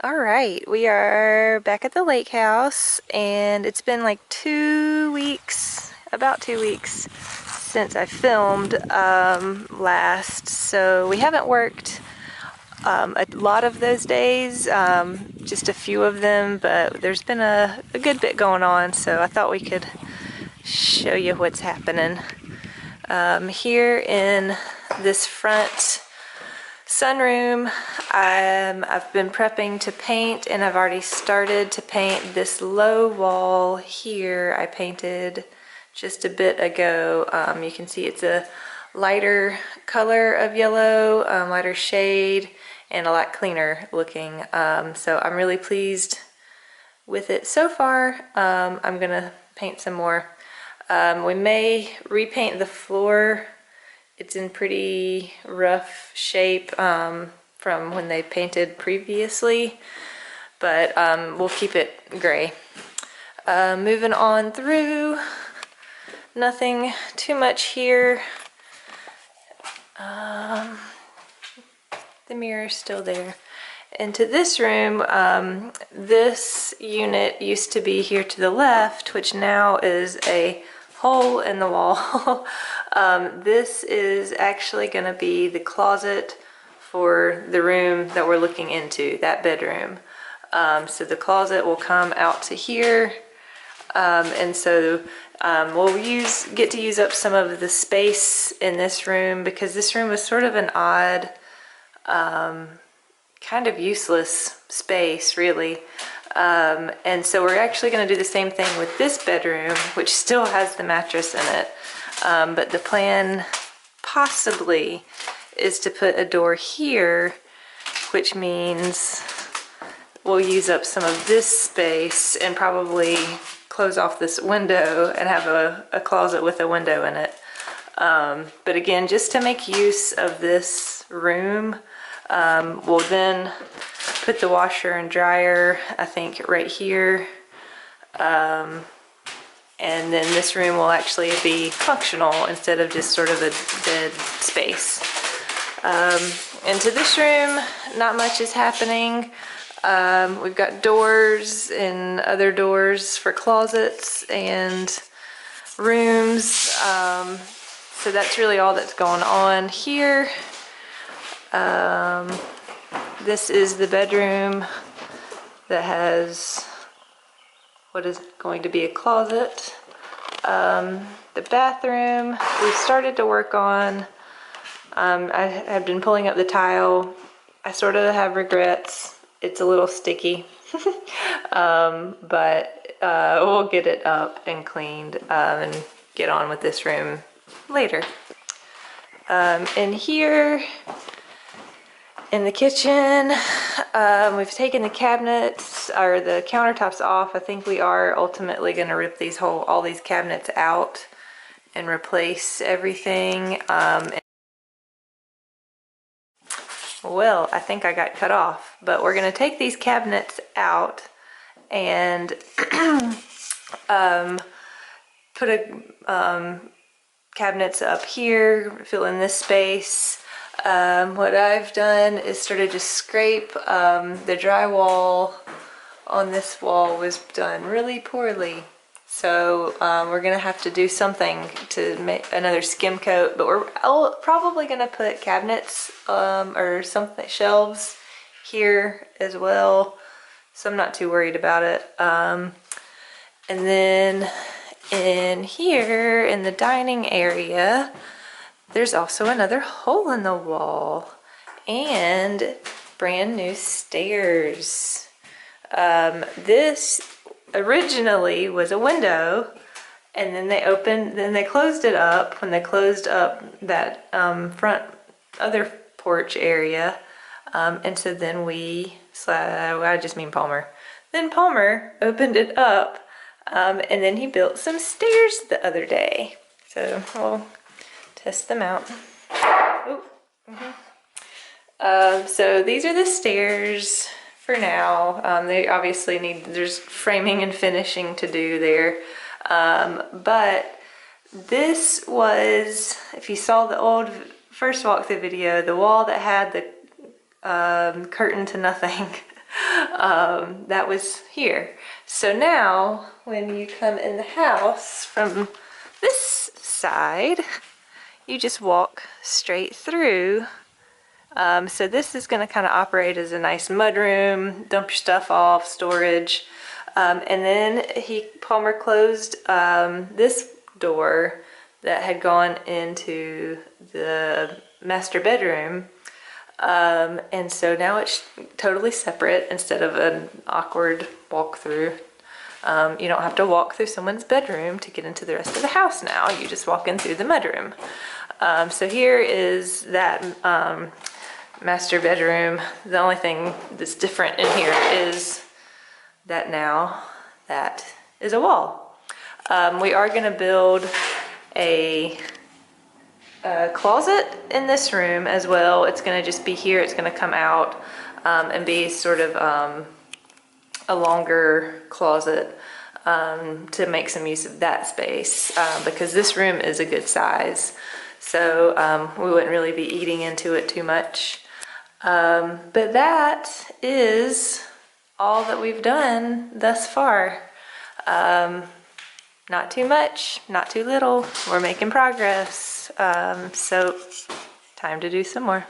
All right, we are back at the lake house, and it's been like 2 weeks, about 2 weeks since I filmed last, so we haven't worked a lot of those days, just a few of them, but there's been a good bit going on, so I thought we could show you what's happening. Here in this front sunroom, I've been prepping to paint, and I've already started to paint this low wall here. I painted just a bit ago. You can see it's a lighter color of yellow, lighter shade, and a lot cleaner looking. So I'm really pleased with it so far. I'm gonna paint some more. We may repaint the floor. It's in pretty rough shape from when they painted previously, but we'll keep it gray. Moving on through, nothing too much here. The mirror's still there. Into this room, this unit used to be here to the left, which now is a hole in the wall. This is actually going to be the closet for the room that we're looking into, that bedroom. So the closet will come out to here, and so we'll get to use up some of the space in this room, because this room was sort of an odd, kind of useless space, really. And so we're actually going to do the same thing with this bedroom, which still has the mattress in it. But the plan possibly is to put a door here, which means we'll use up some of this space and probably close off this window and have a closet with a window in it. But again, just to make use of this room, we'll then put the washer and dryer, I think, right here. And then this room will actually be functional instead of just sort of a dead space. Into this room, not much is happening. We've got doors and other doors for closets and rooms. So that's really all that's going on here. This is the bedroom that has what is going to be a closet. The bathroom we've started to work on. I have been pulling up the tile. I sort of have regrets. It's a little sticky. But we'll get it up and cleaned and get on with this room later. In here, in the kitchen, we've taken the cabinets or the countertops off. I think we are ultimately going to rip all these cabinets out and replace everything. Well, I think I got cut off, but we're going to take these cabinets out and put cabinets up here, fill in this space. What I've done is started to scrape. The drywall on this wall was done really poorly, so we're gonna have to do something to make another skim coat, but we're probably gonna put cabinets or something, shelves here as well, so I'm not too worried about it. And then in here in the dining area, there's also another hole in the wall and brand new stairs. This originally was a window, and then they closed it up when they closed up that front other porch area. And so then I just mean Palmer. Then Palmer opened it up, and then he built some stairs the other day. So we'll test them out. Ooh. So these are the stairs for now. They obviously there's framing and finishing to do there. But this was, if you saw the old first walkthrough video, the wall that had the curtain to nothing That was here. So now when you come in the house from this side, you just walk straight through. So this is going to kind of operate as a nice mudroom, dump your stuff off, storage. And then Palmer closed this door that had gone into the master bedroom. And so now it's totally separate instead of an awkward walkthrough. You don't have to walk through someone's bedroom to get into the rest of the house now. You just walk in through the mudroom. So here is that master bedroom. The only thing that's different in here is that now that is a wall. We are going to build a closet in this room as well. It's going to just be here. It's going to come out and be sort of a longer closet to make some use of that space because this room is a good size. So we wouldn't really be eating into it too much. But that is all that we've done thus far. Not too much, not too little. We're making progress. So time to do some more.